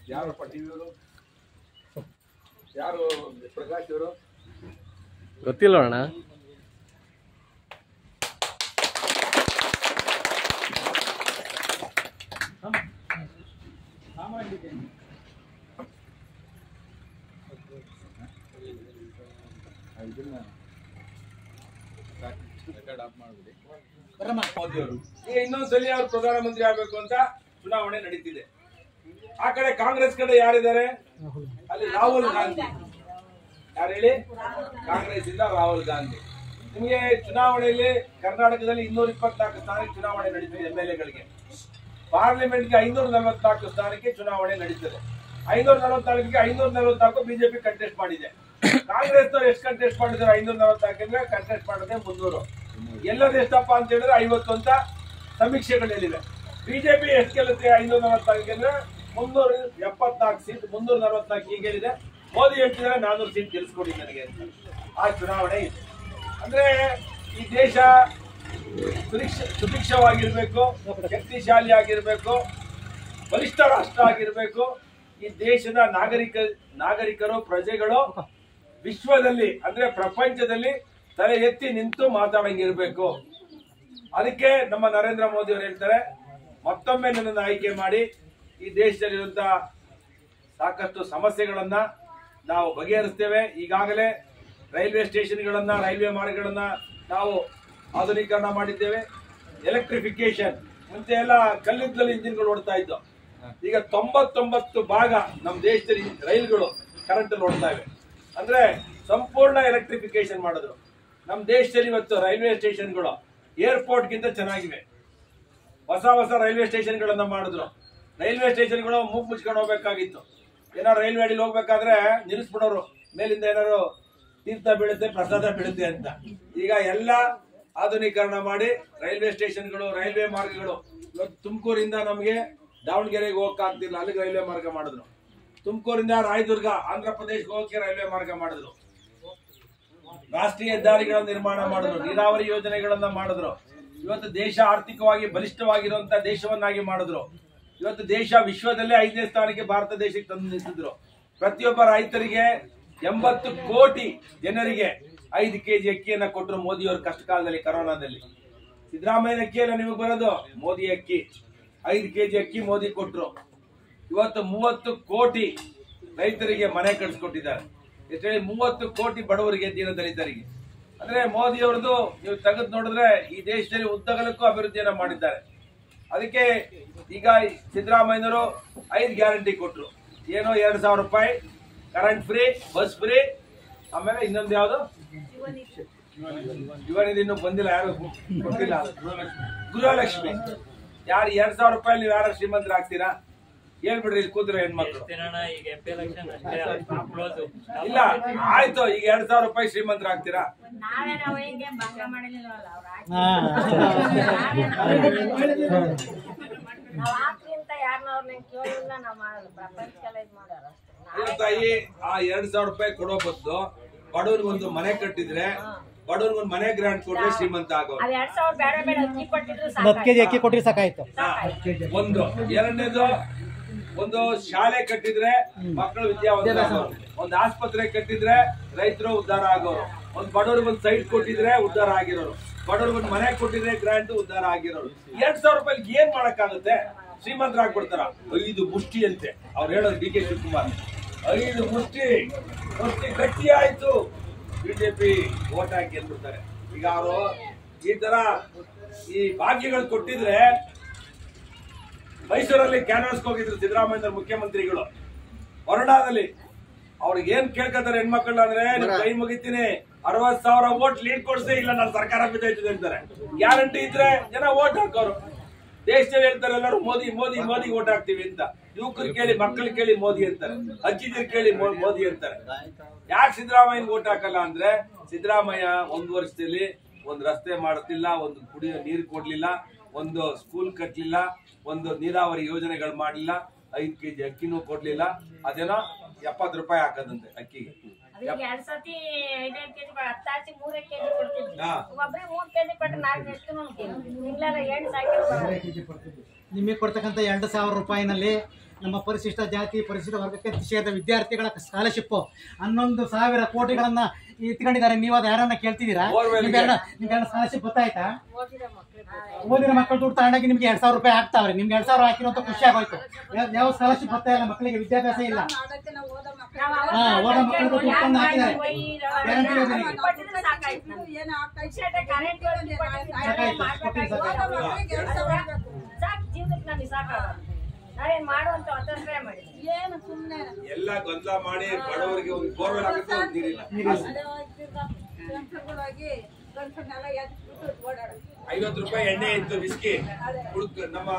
ಯಾರಪ್ಪ ಟಿವಿಯವರು ಯಾರು ಪ್ರಕಾಶ್ ಅವರು ಗೊತ್ತಿಲ್ಲ ಅಣ್ಣ. ಇನ್ನೊಂದ್ಸಲಿ ಅವ್ರು ಪ್ರಧಾನಮಂತ್ರಿ ಆಗ್ಬೇಕು ಅಂತ ಚುನಾವಣೆ ನಡೀತಿದೆ. ಆ ಕಡೆ ಕಾಂಗ್ರೆಸ್ ಕಡೆ ಯಾರಿದ್ದಾರೆ? ಅಲ್ಲಿ ರಾಹುಲ್ ಗಾಂಧಿ. ಯಾರು ಹೇಳಿ? ಕಾಂಗ್ರೆಸ್ ಇಂದ ರಾಹುಲ್ ಗಾಂಧಿ. ನಿಮಗೆ ಚುನಾವಣೆಯಲ್ಲಿ ಕರ್ನಾಟಕದಲ್ಲಿ 224 ಸ್ಥಾನಕ್ಕೆ ಚುನಾವಣೆ ನಡೀತಿದೆ. MLA-ಗಳಿಗೆ ಪಾರ್ಲಿಮೆಂಟ್ಗೆ 544 ಸ್ಥಾನಕ್ಕೆ ಚುನಾವಣೆ ನಡೀತದೆ. 544ಕ್ಕೆ 544 ಬಿಜೆಪಿ ಕಂಟೆಸ್ಟ್ ಮಾಡಿದೆ. ಕಾಂಗ್ರೆಸ್ನವ್ರು ಎಷ್ಟು ಕಂಟೆಸ್ಟ್ ಮಾಡಿದ್ದಾರೆ? 544 ಕಂಟೆಸ್ಟ್ ಮಾಡಿದ್ರೆ 300. ಎಲ್ಲರೂ ಎಷ್ಟಪ್ಪ ಅಂತ ಹೇಳಿದ್ರೆ 50 ಅಂತ ಸಮೀಕ್ಷೆಗಳಿವೆ. ಬಿಜೆಪಿ ಎಷ್ಟು ಗೆಲ್ಲುತ್ತೆ? 544 ಅಂದ್ರೆ 374 ಸೀಟ್, 344 ಈಗ ಗೆಲ್ಲಿದೆ. ಮೋದಿ ಹೇಳ್ತಿದ್ದಾರೆ 400 ಸೀಟ್ ಗೆಲ್ಸ್ಕೊಡಿ ನನಗೆ ಅಂತ. ಆ ಚುನಾವಣೆ ಇದೆ. ಅಂದ್ರೆ ಈ ದೇಶ ಸುಭಿಕ್ಷವಾಗಿರ್ಬೇಕು, ಶಕ್ತಿಶಾಲಿ ಆಗಿರ್ಬೇಕು, ಬಲಿಷ್ಠ ರಾಷ್ಟ್ರ ಆಗಿರ್ಬೇಕು. ಈ ದೇಶದ ನಾಗರಿಕರು ಪ್ರಜೆಗಳು ವಿಶ್ವದಲ್ಲಿ ಅಂದ್ರೆ ಪ್ರಪಂಚದಲ್ಲಿ ತಲೆ ಎತ್ತಿ ನಿಂತು ಮಾತಾಡಂಗಿರ್ಬೇಕು. ಅದಕ್ಕೆ ನಮ್ಮ ನರೇಂದ್ರ ಮೋದಿ ಅವರು ಹೇಳ್ತಾರೆ, ಮತ್ತೊಮ್ಮೆ ನನ್ನನ್ನು ಆಯ್ಕೆ ಮಾಡಿ. ಈ ದೇಶದಲ್ಲಿರುವಂತಹ ಸಾಕಷ್ಟು ಸಮಸ್ಯೆಗಳನ್ನ ನಾವು ಬಗೆಹರಿಸ್ತೇವೆ. ಈಗಾಗಲೇ ರೈಲ್ವೆ ಸ್ಟೇಷನ್ಗಳನ್ನ, ರೈಲ್ವೆ ಮಾರ್ಗಗಳನ್ನ ನಾವು ಆಧುನೀಕರಣ ಮಾಡಿದ್ದೇವೆ. ಎಲೆಕ್ಟ್ರಿಫಿಕೇಶನ್, ಮುಂಚೆ ಎಲ್ಲ ಕಲ್ಲಿದ್ದಲು ಇಂಜಿನ್ಗಳು ಓಡ್ತಾ ಇದ್ದು, ಈಗ 99 ಭಾಗ ನಮ್ಮ ದೇಶದಲ್ಲಿ ರೈಲ್ಗಳು ಕರೆಂಟ್ ಅಲ್ಲಿ ಓಡ್ತಾ ಇವೆ. ಅಂದ್ರೆ ಸಂಪೂರ್ಣ ಎಲೆಕ್ಟ್ರಿಫಿಕೇಶನ್ ಮಾಡಿದ್ರು. ನಮ್ಮ ದೇಶದಲ್ಲಿ ಇವತ್ತು ರೈಲ್ವೆ ಸ್ಟೇಷನ್ಗಳು ಏರ್ಪೋರ್ಟ್ ಗಿಂತ ಚೆನ್ನಾಗಿವೆ. ಹೊಸ ರೈಲ್ವೆ ಸ್ಟೇಷನ್ಗಳನ್ನ ಮಾಡಿದ್ರು. ರೈಲ್ವೆ ಸ್ಟೇಷನ್ಗಳು ಮೂಗ್ ಮುಚ್ಕೊಂಡು ಹೋಗ್ಬೇಕಾಗಿತ್ತು. ಏನಾರು ರೈಲ್ವೆ ಅಡಿಲಿ ಹೋಗ್ಬೇಕಾದ್ರೆ ನಿಲ್ಲಿಸ್ಬಿಡೋರು, ಮೇಲಿಂದ ಏನಾರು ತೀರ್ಥ ಬೀಳುತ್ತೆ, ಪ್ರಸಾದ ಬೀಳುತ್ತೆ ಅಂತ. ಈಗ ಎಲ್ಲ ಆಧುನೀಕರಣ ಮಾಡಿ ರೈಲ್ವೆ ಸ್ಟೇಷನ್ಗಳು, ರೈಲ್ವೆ ಮಾರ್ಗಗಳು. ಇವತ್ತು ತುಮಕೂರಿಂದ ನಮಗೆ ದಾವಣಗೆರೆಗೆ ಹೋಗಕ್ಕಾಗ್ತಿಲ್ಲ, ಅಲ್ಲಿಗೆ ರೈಲ್ವೆ ಮಾರ್ಗ ಮಾಡಿದ್ರು. ತುಮಕೂರಿಂದ ರಾಯದುರ್ಗ, ಆಂಧ್ರ ಪ್ರದೇಶಕ್ಕೆ ಹೋಗಕ್ಕೆ ರೈಲ್ವೆ ಮಾರ್ಗ ಮಾಡಿದ್ರು. ರಾಷ್ಟ್ರೀಯ ಹೆದ್ದಾರಿಗಳನ್ನು ನಿರ್ಮಾಣ ಮಾಡಿದ್ರು, ನೀರಾವರಿ ಯೋಜನೆಗಳನ್ನ ಮಾಡಿದ್ರು. ಇವತ್ತು ದೇಶ ಆರ್ಥಿಕವಾಗಿ ಬಲಿಷ್ಠವಾಗಿರುವಂತಹ ದೇಶವನ್ನಾಗಿ ಮಾಡಿದ್ರು. ಇವತ್ತು ದೇಶ ವಿಶ್ವದಲ್ಲೇ 5ನೇ ಸ್ಥಾನಕ್ಕೆ ಭಾರತ ದೇಶಕ್ಕೆ ತಂದು ನಿಂತಿದ್ರು. ಪ್ರತಿಯೊಬ್ಬ ರೈತರಿಗೆ 80 ಕೋಟಿ ಜನರಿಗೆ 5 ಕೆಜಿ ಅಕ್ಕಿಯನ್ನ ಕೊಟ್ಟರು ಮೋದಿಯವರು ಕಷ್ಟ ಕಾಲದಲ್ಲಿ, ಕರೋನಾದಲ್ಲಿ. ಸಿದ್ದರಾಮಯ್ಯ ಅಕ್ಕಿ ಎಲ್ಲ ನಿಮಗೆ ಬರೋದು, ಮೋದಿ ಅಕ್ಕಿ. 5 ಕೆಜಿ ಅಕ್ಕಿ ಮೋದಿ ಕೊಟ್ಟರು. ಇವತ್ತು 30 ಕೋಟಿ ರೈತರಿಗೆ ಮನೆ ಕಟ್ಸ್ಕೊಟ್ಟಿದ್ದಾರೆ. ಎಷ್ಟು ಹೇಳಿ? 30 ಕೋಟಿ ಬಡವರಿಗೆ, ದೀನದಲಿತರಿಗೆ. ಅಂದ್ರೆ ಮೋದಿ ಅವರದು ನೀವು ತೆಗೆದು ನೋಡಿದ್ರೆ ಈ ದೇಶದಲ್ಲಿ ಉದ್ದಗಲಕ್ಕೂ ಅಭಿವೃದ್ಧಿಯನ್ನ ಮಾಡಿದ್ದಾರೆ. ಅದಕ್ಕೆ ಈಗ ಸಿದ್ದರಾಮಯ್ಯನವರು 5 ಗ್ಯಾರಂಟಿ ಕೊಟ್ರು. ಏನೋ 2000 ರೂಪಾಯಿ ಕರೆಂಟ್ ಫ್ರೀ, ಬಸ್ ಫ್ರೀ, ಆಮೇಲೆ ಇನ್ನೊಂದು ಯಾವ್ದು ಯುವನಿಧಿ ಇನ್ನೂ ಬಂದಿಲ್ಲ, ಯಾರು ಕೊಟ್ಟಿಲ್ಲ, ಗೃಹಲಕ್ಷ್ಮಿ. ಯಾರು 2000 ರೂಪಾಯಿ ನೀವು ಯಾರು ಶ್ರೀಮಂತರು ಆಗ್ತೀರಾ? ಹೇಳ್ಬಿಡ್ರಿ, ಇಲ್ಲಿ ಕೂತ್ರೆ ಹೆಣ್ಮಕ್ಳು. ಇಲ್ಲ ಆಯ್ತು, ಈಗ 2000 ರೂಪಾಯಿ ಶ್ರೀಮಂತರು ಆಗ್ತೀರಾ? ತಾಯಿ, ಆ 2000 ರೂಪಾಯಿ ಕೊಡೋ ಬದಲು ಬಡವ್ರಿಗೊಂದು ಮನೆ ಕಟ್ಟಿದ್ರೆ, ಬಡವ್ರಿಗೊಂದು ಮನೆ ಗ್ರಾಂಟ್ ಕೊಟ್ರೆ ಶ್ರೀಮಂತ ಆಗೋದು. 10 ಕೆಜಿ ಅಕ್ಕಿ ಕೊಟ್ರೆ ಸಾಕಾಯ್ತು. ಒಂದು. ಎರಡನೇದು, ಒಂದು ಶಾಲೆ ಕಟ್ಟಿದ್ರೆ ಮಕ್ಕಳು ವಿದ್ಯಾವಂತ ಆಗೋರು, ಒಂದು ಆಸ್ಪತ್ರೆ ಕಟ್ಟಿದ್ರೆ ರೈತರು ಉದ್ಧಾರ ಆಗೋರು, ಒಂದು ಬಡವ್ರಿಗೊಂದು ಸೈಟ್ ಕೊಟ್ಟಿದ್ರೆ ಉದ್ಧಾರ ಆಗಿರೋರು, ಬಡವ್ರಿಗೊಂದು ಮನೆ ಕೊಟ್ಟಿದ್ರೆ ಗ್ರಾಂಟ್ ಉದ್ಧಾರ ಆಗಿರೋರು. 2000 ರೂಪಾಯಿ ಏನ್ ಮಾಡಕ್ಕಾಗುತ್ತೆ? ಶ್ರೀಮಂತರಾಗ್ಬಿಡ್ತಾರ. 5 ಮುಷ್ಟಿ ಅಂತೆ ಅವ್ರು ಹೇಳೋದು, ಡಿ ಕೆ ಶಿವಕುಮಾರ್. 5 ಮುಷ್ಟಿ ಗಟ್ಟಿ ಆಯ್ತು, ಬಿಜೆಪಿ ಓಟ್ ಹಾಕಿ ಅಂದ್ಬಿಡ್ತಾರೆ. ಈಗ ಅವರು ಈ ತರ ಈ ಭಾಗ್ಯಗಳು ಕೊಟ್ಟಿದ್ರೆ, ಮೈಸೂರಲ್ಲಿ ಕ್ಯಾನ್ವಾಸ್ಗೆ ಹೋಗಿದ್ರು ಸಿದ್ದರಾಮಯ್ಯ ಮುಖ್ಯಮಂತ್ರಿಗಳು, ಹೊರಡಾದಲ್ಲಿ. ಅವ್ರಿಗೆ ಏನ್ ಕೇಳ್ಕೊತಾರೆ ಹೆಣ್ಮಕ್ಳು ಅಂದ್ರೆ, ಕೈ ಮುಗಿತೀನಿ, 60,000 ವೋಟ್ ಲೀಡ್ ಕೊಡ್ಸಿ, ಇಲ್ಲ ನಾನು ಸರ್ಕಾರ ಬಿದ್ದೈತಿದೆ ಅಂತಾರೆ. ಗ್ಯಾರಂಟಿ ಇದ್ರೆ ಜನ ವೋಟ್ ಹಾಕೋರು. ದೇಶದಲ್ಲಿ ಹೇಳ್ತಾರೆ ಎಲ್ಲರೂ ಮೋದಿ ಮೋದಿ ಮೋದಿ ವೋಟ್ ಹಾಕ್ತಿವಿ ಅಂತ. ಯುವಕರು ಕೇಳಿ, ಮಕ್ಕಳು ಕೇಳಿ ಮೋದಿ ಅಂತಾರೆ, ಅಜ್ಜಿದಿರು ಕೇಳಿ ಮೋದಿ ಅಂತಾರೆ. ಯಾಕೆ ಸಿದ್ದರಾಮಯ್ಯ ವೋಟ್ ಹಾಕಲ್ಲ ಅಂದ್ರೆ, ಸಿದ್ದರಾಮಯ್ಯ 1 ವರ್ಷದಲ್ಲಿ ಒಂದು ರಸ್ತೆ ಮಾಡುತ್ತಿಲ್ಲ, ಒಂದು ಕುಡಿಯೋ ನೀರು ಕೊಡ್ಲಿಲ್ಲ, ಒಂದು ಸ್ಕೂಲ್ ಕಟ್ಟಲಿಲ್ಲ, ಒಂದು ನೀರಾವರಿ ಯೋಜನೆಗಳು ಮಾಡಲಿಲ್ಲ, 5 kg ಅಕ್ಕಿನೂ ಕೊಡ್ಲಿಲ್ಲ. ಅದೇನೋ 70 ರೂಪಾಯಿ ಹಾಕದಂತೆ ಅಕ್ಕಿಗೆ. 2 ಸತಿ 5 kg 10 3 kg ಕೊಡ್ತಿದ್ವಿ. ಒಬ್ಬರಿಗೆ 3 kg ಕೊಟ್ಟು 4 ಎಷ್ಟು ತಿಂಗಳ 8 ಸಾಕಿದ್ರು. ನಿಮಗೆ ಕೊಡ್ತಕ್ಕಂಥ 2,000 ರೂಪಾಯಿನಲ್ಲಿ ನಮ್ಮ ಪರಿಶಿಷ್ಟ ಜಾತಿ ಪರಿಶಿಷ್ಟ ವರ್ಗಕ್ಕೆ ಸೇರಿದ ವಿದ್ಯಾರ್ಥಿಗಳ ಸ್ಕಾಲರ್ಶಿಪ್ 11,000 ಕೋಟಿಗಳನ್ನ ಇಟ್ಕೊಂಡಿದ್ದಾರೆ. ನೀವು ಅದು ಯಾರನ್ನ ಕೇಳ್ತಿದ್ದೀರಾ? ನಿಮ್ಗೆ ಸ್ಕಾಲರ್ಶಿಪ್ ಗೊತ್ತಾಯ್ತಾ? ಓದಿನ ಮಕ್ಕಳು ದುಡ್ಡು ತಗೊಂಡಾಗಿ ನಿಮ್ಗೆ 2,000 ರೂಪಾಯಿ ಆಗ್ತಾವ್ರೆ. ನಿಮ್ಗೆ 2,000 ಹಾಕಿರೋ ಅಂತ ಖುಷಿ ಆಗೋಯ್ತು. ಯಾವ ಸ್ಕಾಲರ್ಶಿಪ್ ಬರ್ತಾ ಇಲ್ಲ, ಮಕ್ಕಳಿಗೆ ವಿದ್ಯಾಭ್ಯಾಸ ಇಲ್ಲ. ಓದೋ ಮಕ್ಕಳಿಗೆ ದುಡ್ಡು ಹಾಕಿದ್ದಾರೆ. ಗ್ಯಾರಂಟಿ ಯೋಜನೆಗೆ ಎಲ್ಲ ಗೊಂದಲ ಮಾಡಿ ಬಡವರಿಗೆ ಒಂದು ಬೋರ್ವೆಲ್ ಆಗುತ್ತೆ, ಒಂದು ನೀರಿಲ್ಲ. 50 ರೂಪಾಯಿ ಎಣ್ಣೆ ಇತ್ತು, ಬಿಸ್ಕಿ ನಮ್ಮ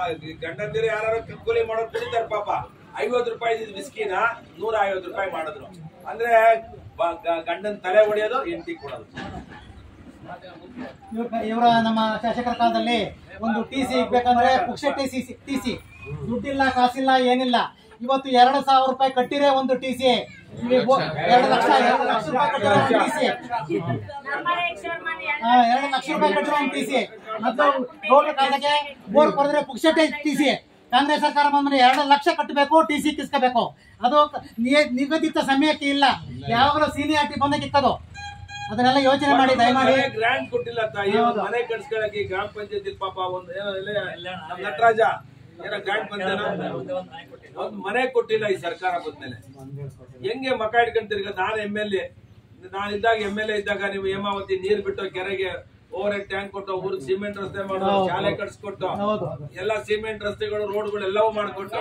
ಗಂಡಂದಿರು ಯಾರು ಕೂಲಿ ಮಾಡೋರು ಕುಡಿತಾರೆ ಪಾಪ. 50 ರೂಪಾಯಿ ಬಿಸ್ಕಿನ 150 ರೂಪಾಯಿ ಮಾಡಿದ್ರು. ಅಂದ್ರೆ ಗಂಡನ್ ತಲೆ ಹೊಡೆಯೋದು, ಹೆಂಡತಿ ಕೊಡೋದು. ಇವರ ನಮ್ಮ ಶಾಸಕರ ಕಾಲದಲ್ಲಿ ಒಂದು TC ಇಗ್ಬೇಕಂದ್ರೆ ಪುಕ್ಷ TC ದುಡ್ಡಿಲ್ಲ, ಕಾಸಿಲ್ಲ, ಏನಿಲ್ಲ. ಇವತ್ತು 2,000 ರೂಪಾಯಿ ಕಟ್ಟಿರೇ ಒಂದು TC, 2 ಲಕ್ಷ ರೂಪಾಯಿ ಕಟ್ಟಿರೋ ಒಂದು TC, 2 ಲಕ್ಷ ರೂಪಾಯಿ ಕಟ್ಟಿರೋ ಒಂದು TC. ಮತ್ತು ರೋಡ್ ಕಾಲಕ್ಕೆ ಬೋರ್ ಕೊಡಿದ್ರೆ ಪುಕ್ಷ TC. ಕಾಂಗ್ರೆಸ್ ಸರ್ಕಾರ ಬಂದ್ರೆ 2 ಲಕ್ಷ ಕಟ್ಟಬೇಕು, TC ಕಿಸ್ಕೋಬೇಕು. ಅದು ನಿಗದಿತ ಸಮಯಕ್ಕೆ ಇಲ್ಲ, ಯಾವಾಗಲೂ ಸೀನಿಯಾರಿಟಿ ಬಂದಾಗ ಇಕ್ಕದು. ಅದನ್ನೆಲ್ಲ ಯೋಚನೆ ಮಾಡಿ ದಯಮಾಡಿ. ಗ್ರಾಂಟ್ ಕೊಟ್ಟಿಲ್ಲ ತಾಯಿ, ಮನೆ ಕಟ್ಸ್ಕೊಳಕ್ಕೆ ಗ್ರಾಮ ಪಂಚಾಯತಿ ಪಾಪ ಒಂದು ನಟರಾಜ ಏನೋ ಗ್ರಾಂಟ್ ಬಂದ, ಒಂದು ಮನೆ ಕೊಟ್ಟಿಲ್ಲ ಈ ಸರ್ಕಾರ ಬಂದ್ಮೇಲೆ. ಹೆಂಗೆ ಮಕ ಹಿಡ್ಕೊಂಡ್ ತಿರ್ಗ ನಾನು MLA, ನಾನಿದ್ದಾಗ MLA ಇದ್ದಾಗ ನೀವು ಹೇಮಾವತಿ ನೀರ್ ಬಿಟ್ಟು ಕೆರೆಗೆ ಓವರ್ ಹೆಡ್ ಟ್ಯಾಂಕ್ ಕೊಟ್ಟು, ಊರಿಗೆ ಸಿಮೆಂಟ್ ರಸ್ತೆ ಮಾಡೋ, ಶಾಲೆ ಕಟ್ಸ್ಕೊಟ್ಟು, ಎಲ್ಲ ಸಿಮೆಂಟ್ ರಸ್ತೆಗಳು ರೋಡ್ಗಳು ಎಲ್ಲವೂ ಮಾಡ್ಕೊಟ್ಟು.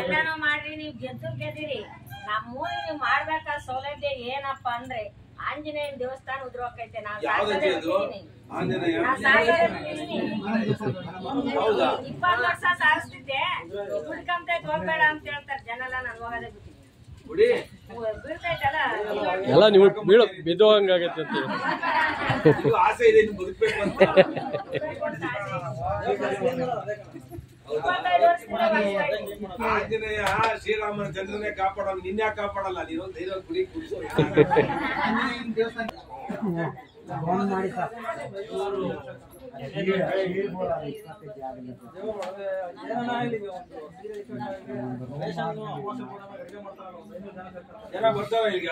ಎಲ್ಲಾನು ಮಾಡ್ರಿ, ನೀವು ಗೆದ್ದಿರಿ. ನಮ್ಮೂರಿ ನೀವು ಮಾಡ್ಬೇಕಾದ ಸೌಲಭ್ಯ ಏನಪ್ಪ ಅಂದ್ರೆ ಆಂಜನೇಯನ ದೇವಸ್ಥಾನ ಉದ್ರೋಕೈತೆ. 20 ವರ್ಷ ಸಾರಿಸ್ತಿದ್ದೆ, ಹುಡ್ಕಂತೈತ್ ಹೋಗ್ಬೇಡ ಅಂತ ಹೇಳ್ತಾರೆ ಜನ ಎಲ್ಲ. ನಾನು ಹೋಗೋದೇ ಬೀಳ್ತೈತಲ್ಲ, ಎಲ್ಲ ನೀವು ಬಿದ್ದು ಹಂಗಾಗತ್ತೆ ಅಂತ ಆಸೆ ಇದೆ, ಬದುಕ್ಬೇಕು ಅಂತ. ಆಂಜನೇಯ ಶ್ರೀರಾಮನ ಚಂದ್ರನೇ ಕಾಪಾಡೋನು, ನಿನ್ಯಾಕೆ ಕಾಪಾಡಲ್ಲ? ನೀನು ಧೈರ್ಯ ಕುಡಿ ಕೂರ್ಸು. ಜನ ಬರ್ತಾರ ಈಗ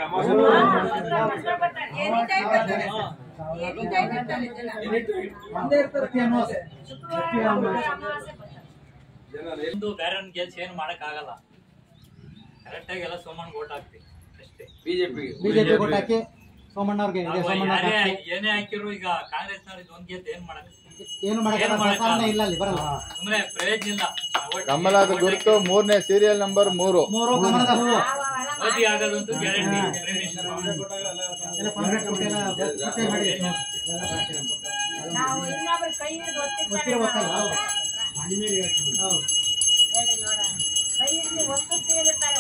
ಏನ್ ಮಾಡಕ್ ಆಗಲ್ಲ. ಕರೆಕ್ಟ್ ಆಗಿ ಎಲ್ಲ ಸೋಮಣ್ಣ ಓಟ್ ಹಾಕ್ತಿವಿ ಅಷ್ಟೇ. ಬಿಜೆಪಿ ಓಟ್ ಹಾಕಿ ಸೋಮಣ್ಣವ್ರಿಗೆ ಏನೇ ಹಾಕಿರು. ಈಗ ಕಾಂಗ್ರೆಸ್ ಒಂದ್ ಗೆದ್ದು ಏನ್ ಮಾಡಕ್ ಏನು ಮಾಡಲ್ಲ, ಇಲ್ಲ ಅಲ್ಲಿ ಬರಲ್ಲ, ಸುಮ್ನೆ ಪ್ರಯೋಜನ ಇಲ್ಲ. ಕಮಲದ ಗುರುತು 3ನೇ ಸೀರಿಯಲ್ ನಂಬರ್ 3 ಕಮಲದ ಹೂವು ಮೋದಿ ಆಗೋದಂತೂ ಗ್ಯಾರಂಟಿ. ನಾವು ಇನ್ನೊಬ್ರು ಕೈ ಹಿಡಿದು ಒತ್ತಿರ್ತಾರೆ, ಕೈ ಹಿಡಿದು ಒತ್ತುತ್ತಿರ್ತಾರೆ,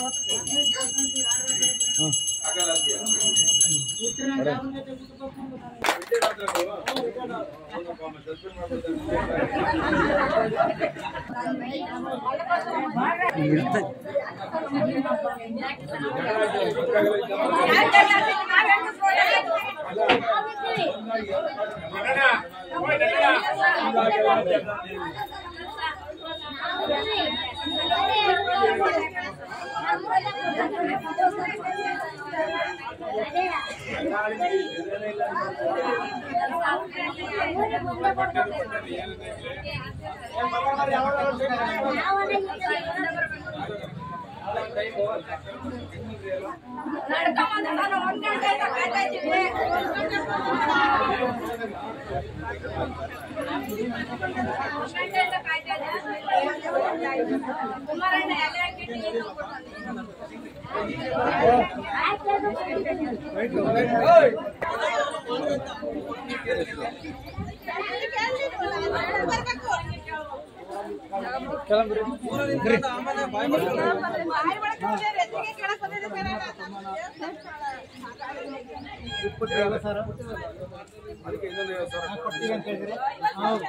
ಅದಕ್ಕೆ ಇನ್ನೊಂದು 50,000 ಕೊಡ್ತೀವಿ ಅಂತ ಹೇಳಿದ್ರಿ. ಹೌದು.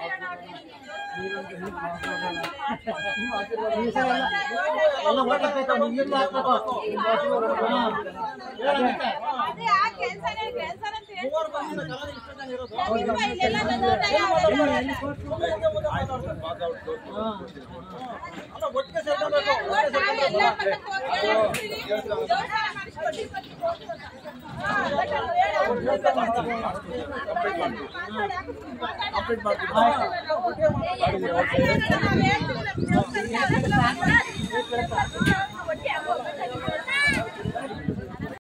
ಈ ಸಲ ಎಲ್ಲ vote ಹಾಕ್ಬೇಕು, ನಿಮ್ಮಿಂದ ಹಾಕ್ಬೇಕು. ಹಾ. ಹೇಳಂತೆ. ಕಂಪ್ಲೀಟ್ ಮಾಡ್ತೀವಿ.